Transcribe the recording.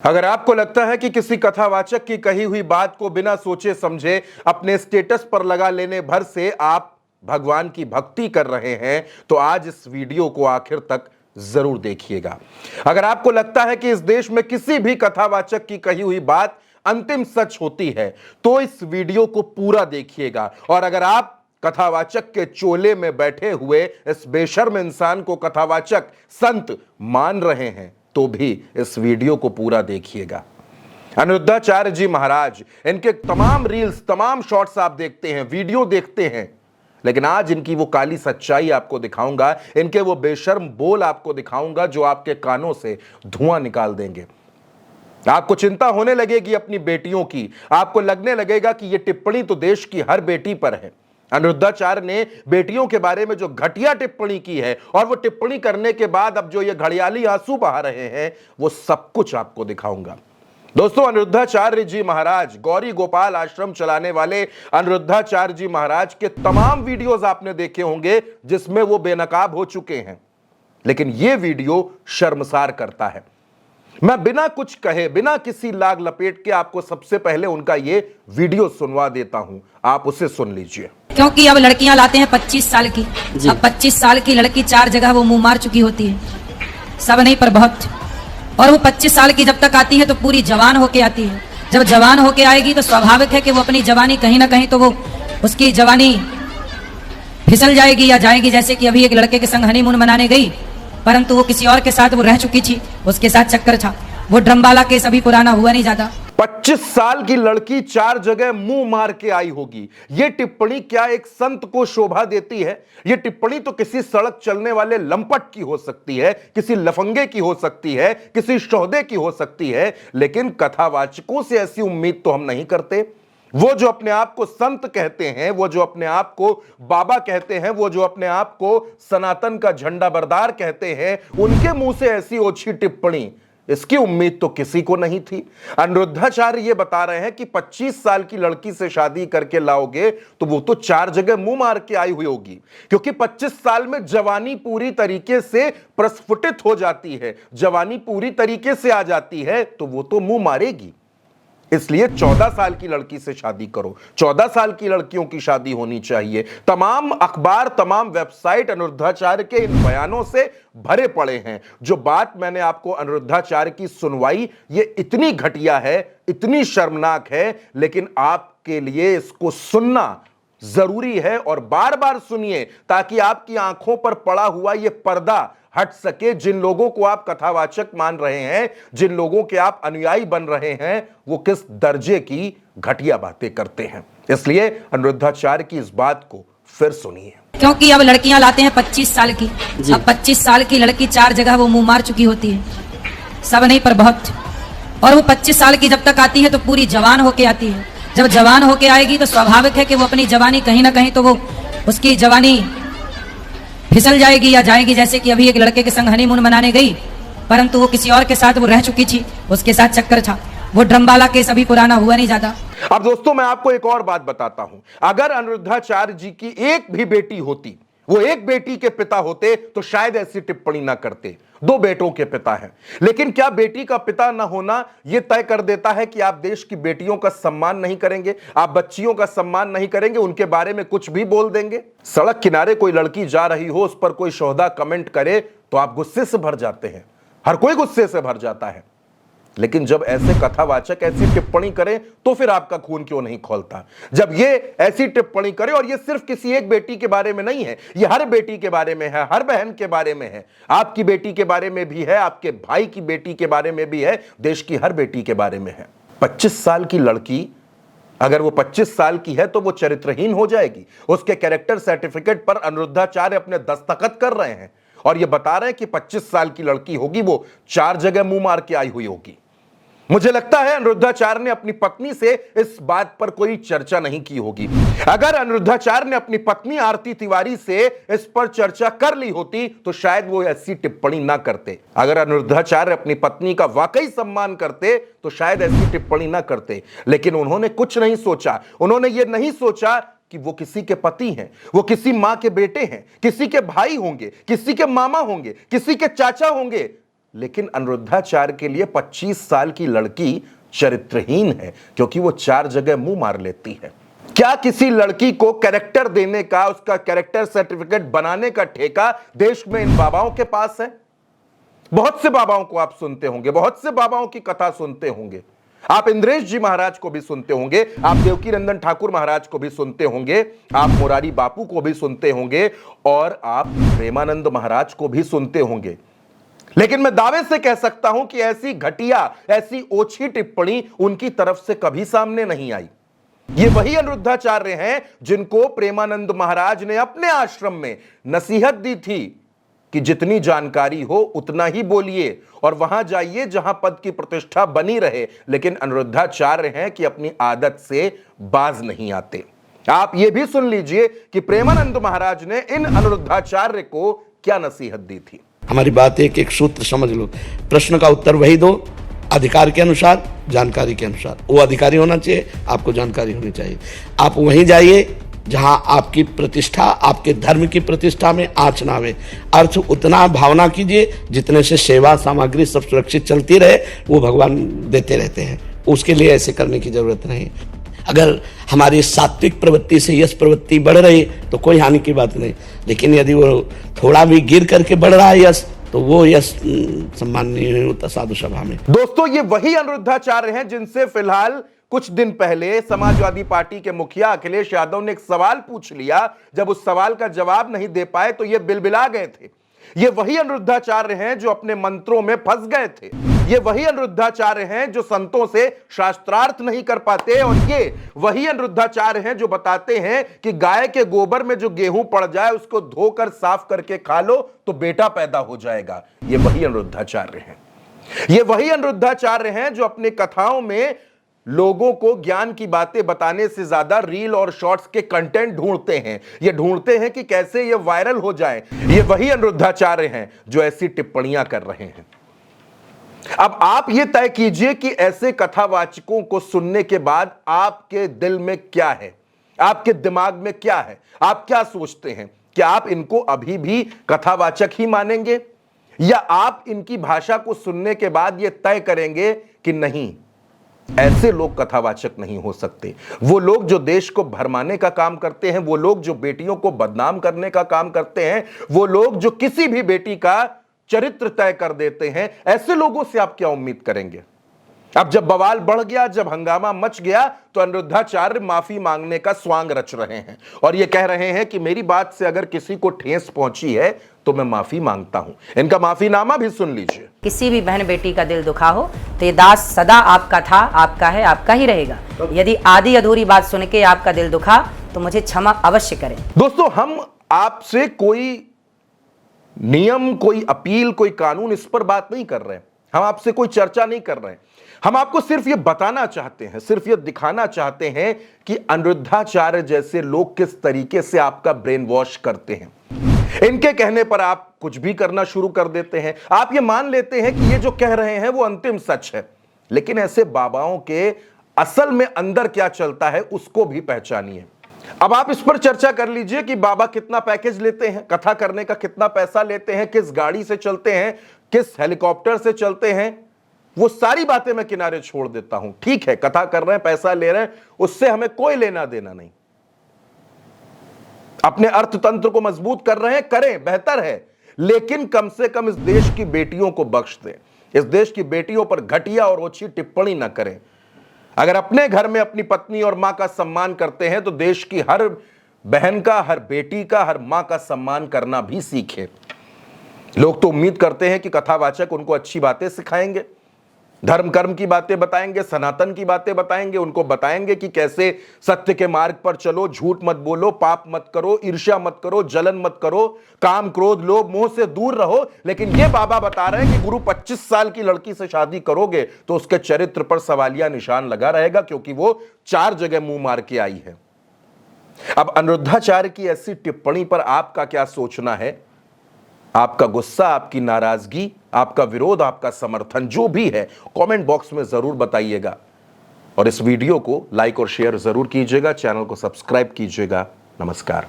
अगर आपको लगता है कि किसी कथावाचक की कही हुई बात को बिना सोचे समझे अपने स्टेटस पर लगा लेने भर से आप भगवान की भक्ति कर रहे हैं, तो आज इस वीडियो को आखिर तक जरूर देखिएगा। अगर आपको लगता है कि इस देश में किसी भी कथावाचक की कही हुई बात अंतिम सच होती है, तो इस वीडियो को पूरा देखिएगा। और अगर आप कथावाचक के चोले में बैठे हुए इस बेशर्म इंसान को कथावाचक संत मान रहे हैं, तो भी इस वीडियो को पूरा देखिएगा। अनिरुद्धाचार्य जी महाराज, इनके तमाम रील्स, तमाम शॉर्ट्स आप देखते हैं, वीडियो देखते हैं, लेकिन आज इनकी वो काली सच्चाई आपको दिखाऊंगा, इनके वो बेशर्म बोल आपको दिखाऊंगा जो आपके कानों से धुआं निकाल देंगे। आपको चिंता होने लगेगी अपनी बेटियों की, आपको लगने लगेगा कि ये टिप्पणी तो देश की हर बेटी पर है। अनिरुद्धाचार्य ने बेटियों के बारे में जो घटिया टिप्पणी की है, और वो टिप्पणी करने के बाद अब जो ये घड़ियाली आंसू बहा रहे हैं, वो सब कुछ आपको दिखाऊंगा। दोस्तों, अनिरुद्धाचार्य जी महाराज, गौरी गोपाल आश्रम चलाने वाले अनिरुद्धाचार्य जी महाराज के तमाम वीडियोस आपने देखे होंगे जिसमें वो बेनकाब हो चुके हैं, लेकिन ये वीडियो शर्मसार करता है। मैं बिना कुछ कहे, बिना किसी लाग लपेट के आपको सबसे पहले उनका ये वीडियो सुनवा देता हूं, आप उसे सुन लीजिए। क्योंकि अब लड़कियां लाते हैं 25 साल की, अब 25 साल की लड़की 4 जगह वो मुंह मार चुकी होती है, सब नहीं पर बहुत। और वो 25 साल की जब तक आती है तो पूरी जवान होके आती है। जब जवान होके आएगी तो स्वाभाविक है कि वो अपनी जवानी कहीं ना कहीं तो वो उसकी जवानी फिसल जाएगी या जाएगी। जैसे कि अभी एक लड़के के संग हनीमून मनाने गई, परंतु वो किसी और के साथ वो रह चुकी थी, उसके साथ चक्कर था। वो ड्रमवाला केस अभी पुराना हुआ नहीं ज्यादा। 25 साल की लड़की 4 जगह मुंह मार के आई होगी। यह टिप्पणी क्या एक संत को शोभा देती है? यह टिप्पणी तो किसी सड़क चलने वाले लंपट की हो सकती है, किसी लफंगे की हो सकती है, किसी शोहदे की हो सकती है, लेकिन कथावाचकों से ऐसी उम्मीद तो हम नहीं करते। वो जो अपने आप को संत कहते हैं, वो जो अपने आप को बाबा कहते हैं, वो जो अपने आप को सनातन का झंडा बरदार कहते हैं, उनके मुंह से ऐसी ओछी टिप्पणी, इसकी उम्मीद तो किसी को नहीं थी। अनिरुद्धाचार्य ये बता रहे हैं कि 25 साल की लड़की से शादी करके लाओगे तो वो तो 4 जगह मुंह मार के आई हुई होगी, क्योंकि 25 साल में जवानी पूरी तरीके से प्रस्फुटित हो जाती है, जवानी पूरी तरीके से आ जाती है, तो वो तो मुंह मारेगी। इसलिए 14 साल की लड़की से शादी करो, 14 साल की लड़कियों की शादी होनी चाहिए। तमाम अखबार, तमाम वेबसाइट अनिरुद्धाचार्य के इन बयानों से भरे पड़े हैं। जो बात मैंने आपको अनिरुद्धाचार्य की सुनवाई, ये इतनी घटिया है, इतनी शर्मनाक है, लेकिन आपके लिए इसको सुनना जरूरी है। और बार बार सुनिए ताकि आपकी आंखों पर पड़ा हुआ ये पर्दा हट सके। जिन लोगों को आप कथावाचक मान रहे हैं, जिन लोगों के आप अनुयायी बन रहे हैं, वो किस दर्जे की घटिया बातें करते हैं। इसलिए अनिरुद्धाचार्य की इस बात को फिर सुनिए। क्योंकि अब लड़कियां लाते हैं 25 साल की, अब 25 साल की लड़की 4 जगह वो मुंह मार चुकी होती है, सब नहीं पर बहुत। और वो 25 साल की जब तक आती है तो पूरी जवान होके आती है। जब जवान होके आएगी तो स्वाभाविक है कि वो अपनी जवानी कहीं ना कहीं तो वो उसकी जवानी फिसल जाएगी या जाएगी। जैसे कि अभी एक लड़के के संग हनीमून मनाने गई, परंतु वो किसी और के साथ वो रह चुकी थी, उसके साथ चक्कर था। वो ड्रमवाला केस अभी पुराना हुआ नहीं ज्यादा। अब दोस्तों, मैं आपको एक और बात बताता हूं। अगर अनिरुद्धाचार्य जी की एक भी बेटी होती, वो एक बेटी के पिता होते, तो शायद ऐसी टिप्पणी ना करते। 2 बेटों के पिता हैं, लेकिन क्या बेटी का पिता ना होना यह तय कर देता है कि आप देश की बेटियों का सम्मान नहीं करेंगे, आप बच्चियों का सम्मान नहीं करेंगे, उनके बारे में कुछ भी बोल देंगे? सड़क किनारे कोई लड़की जा रही हो, उस पर कोई शोहदा कमेंट करे तो आप गुस्से से भर जाते हैं, हर कोई गुस्से से भर जाता है। लेकिन जब ऐसे कथावाचक ऐसी टिप्पणी करें तो फिर आपका खून क्यों नहीं खौलता? जब ये ऐसी टिप्पणी करे, और ये सिर्फ किसी एक बेटी के बारे में नहीं है, ये हर बेटी के बारे में है, हर बहन के बारे में है, आपकी बेटी के बारे में भी है, आपके भाई की बेटी के बारे में भी है, देश की हर बेटी के बारे में है। 25 साल की लड़की, अगर वो 25 साल की है तो वो चरित्रहीन हो जाएगी। उसके कैरेक्टर सर्टिफिकेट पर अनिरुद्धाचार्य अपने दस्तखत कर रहे हैं और ये बता रहे हैं कि 25 साल की लड़की होगी, वो 4 जगह मुंह मार के आई हुई होगी। मुझे लगता है अनिरुद्धाचार्य ने अपनी पत्नी से इस बात पर कोई चर्चा नहीं की होगी। अगर अनिरुद्धाचार्य ने अपनी पत्नी आरती तिवारी से इस पर चर्चा कर ली होती तो शायद वो ऐसी टिप्पणी ना करते। अगर अनिरुद्धाचार्य अपनी पत्नी का वाकई सम्मान करते तो शायद ऐसी टिप्पणी ना करते, लेकिन उन्होंने कुछ नहीं सोचा। उन्होंने ये नहीं सोचा कि वो किसी के पति हैं, वो किसी मां के बेटे हैं, किसी के भाई होंगे, किसी के मामा होंगे, किसी के चाचा होंगे। लेकिन अनिरुद्धाचार्य के लिए 25 साल की लड़की चरित्रहीन है, क्योंकि वो 4 जगह मुंह मार लेती है। क्या किसी लड़की को कैरेक्टर देने का, उसका कैरेक्टर सर्टिफिकेट बनाने का ठेका देश में इन बाबाओं के पास है? बहुत से बाबाओं को आप सुनते होंगे, बहुत से बाबाओं की कथा सुनते होंगे। आप इंद्रेश जी महाराज को भी सुनते होंगे, आप देवकी नंदन ठाकुर महाराज को भी सुनते होंगे, आप मुरारी बापू को भी सुनते होंगे और आप प्रेमानंद महाराज को भी सुनते होंगे। लेकिन मैं दावे से कह सकता हूं कि ऐसी घटिया, ऐसी ओछी टिप्पणी उनकी तरफ से कभी सामने नहीं आई। ये वही अनिरुद्धाचार्य हैं जिनको प्रेमानंद महाराज ने अपने आश्रम में नसीहत दी थी कि जितनी जानकारी हो उतना ही बोलिए और वहां जाइए जहां पद की प्रतिष्ठा बनी रहे। लेकिन अनिरुद्धाचार्य हैं कि अपनी आदत से बाज नहीं आते। आप ये भी सुन लीजिए कि प्रेमानंद महाराज ने इन अनिरुद्धाचार्य को क्या नसीहत दी थी। हमारी बात एक सूत्र समझ लो, प्रश्न का उत्तर वही दो, अधिकार के अनुसार, जानकारी के अनुसार। वो अधिकारी होना चाहिए, आपको जानकारी होनी चाहिए। आप वहीं जाइए जहां आपकी प्रतिष्ठा, आपके धर्म की प्रतिष्ठा में आंच ना आवे। अर्थ उतना भावना कीजिए जितने से सेवा सामग्री सब सुरक्षित चलती रहे, वो भगवान देते रहते हैं। उसके लिए ऐसे करने की जरूरत नहीं। अगर हमारी सात्विक प्रवृत्ति से यश प्रवृत्ति बढ़ रही तो कोई हानि की बात नहीं, लेकिन यदि वो थोड़ा भी गिर करके बढ़ रहा है यश, तो वो यश सम्माननीय नहीं होता साधु सभा में। दोस्तों, ये वही अनिरुद्धाचार्य हैं जिनसे फिलहाल कुछ दिन पहले समाजवादी पार्टी के मुखिया अखिलेश यादव ने एक सवाल पूछ लिया। जब उस सवाल का जवाब नहीं दे पाए तो ये बिलबिला गए थे। ये वही अनिरुद्धाचार्य हैं जो अपने मंत्रों में फंस गए थे। ये वही अनिरुद्धाचार्य हैं जो संतों से शास्त्रार्थ नहीं कर पाते। और ये वही अनिरुद्धाचार्य हैं जो बताते हैं कि गाय के गोबर में जो गेहूं पड़ जाए उसको धोकर साफ करके खा लो तो बेटा पैदा हो जाएगा। ये वही अनिरुद्धाचार्य हैं। ये वही अनिरुद्धाचार्य हैं जो अपने कथाओं में लोगों को ज्ञान की बातें बताने से ज्यादा रील और शॉर्ट्स के कंटेंट ढूंढते हैं। ये ढूंढते हैं कि कैसे ये वायरल हो जाए। ये वही अनिरुद्धाचार्य हैं जो ऐसी टिप्पणियां कर रहे हैं। अब आप ये तय कीजिए कि ऐसे कथावाचकों को सुनने के बाद आपके दिल में क्या है, आपके दिमाग में क्या है, आप क्या सोचते हैं? क्या आप इनको अभी भी कथावाचक ही मानेंगे या आप इनकी भाषा को सुनने के बाद ये तय करेंगे कि नहीं, ऐसे लोग कथावाचक नहीं हो सकते। वो लोग जो देश को भरमाने का काम करते हैं, वो लोग जो बेटियों को बदनाम करने का काम करते हैं, वो लोग जो किसी भी बेटी का चरित्र तय कर देते हैं, ऐसे लोगों से आप क्या उम्मीद करेंगे? अब जब बवाल बढ़ गया, जब हंगामा मच गया, तो अनिरुद्धाचार्य माफी मांगने का स्वांग रच रहे हैं और ये कह रहे हैं कि मेरी बात से अगर किसी को ठेस पहुंची है तो मैं माफी मांगता हूं। इनका माफीनामा भी सुन लीजिए। किसी भी बहन बेटी का दिल दुखा हो तो ये दास सदा आपका था, आपका है, आपका ही रहेगा। यदि आधी अधूरी बात सुन के आपका दिल दुखा तो मुझे क्षमा अवश्य करें। दोस्तों, हम आपसे कोई नियम, कोई अपील, कोई कानून इस पर बात नहीं कर रहे हैं। हम आपसे कोई चर्चा नहीं कर रहे हैं। हम आपको सिर्फ ये बताना चाहते हैं, सिर्फ ये दिखाना चाहते हैं कि अनिरुद्धाचार्य जैसे लोग किस तरीके से आपका ब्रेन वॉश करते हैं। इनके कहने पर आप कुछ भी करना शुरू कर देते हैं। आप ये मान लेते हैं कि ये जो कह रहे हैं वो अंतिम सच है। लेकिन ऐसे बाबाओं के असल में अंदर क्या चलता है उसको भी पहचानिए। अब आप इस पर चर्चा कर लीजिए कि बाबा कितना पैकेज लेते हैं, कथा करने का कितना पैसा लेते हैं, किस गाड़ी से चलते हैं, किस हेलीकॉप्टर से चलते हैं। वो सारी बातें मैं किनारे छोड़ देता हूं। ठीक है, कथा कर रहे हैं, पैसा ले रहे हैं, उससे हमें कोई लेना देना नहीं। अपने अर्थतंत्र को मजबूत कर रहे हैं, करें, बेहतर है। लेकिन कम से कम इस देश की बेटियों को बख्श दें। इस देश की बेटियों पर घटिया और ओछी टिप्पणी न करें। अगर अपने घर में अपनी पत्नी और मां का सम्मान करते हैं तो देश की हर बहन का, हर बेटी का, हर मां का सम्मान करना भी सीखें। लोग तो उम्मीद करते हैं कि कथावाचक उनको अच्छी बातें सिखाएंगे, धर्म कर्म की बातें बताएंगे, सनातन की बातें बताएंगे, उनको बताएंगे कि कैसे सत्य के मार्ग पर चलो, झूठ मत बोलो, पाप मत करो, ईर्ष्या मत करो, जलन मत करो, काम क्रोध लोभ मोह से दूर रहो। लेकिन ये बाबा बता रहे हैं कि गुरु 25 साल की लड़की से शादी करोगे तो उसके चरित्र पर सवालिया निशान लगा रहेगा, क्योंकि वो 4 जगह मुंह मार के आई है। अब अनिरुद्धाचार्य की ऐसी टिप्पणी पर आपका क्या सोचना है? आपका गुस्सा, आपकी नाराजगी, आपका विरोध, आपका समर्थन जो भी है कमेंट बॉक्स में जरूर बताइएगा। और इस वीडियो को लाइक और शेयर जरूर कीजिएगा, चैनल को सब्सक्राइब कीजिएगा। नमस्कार।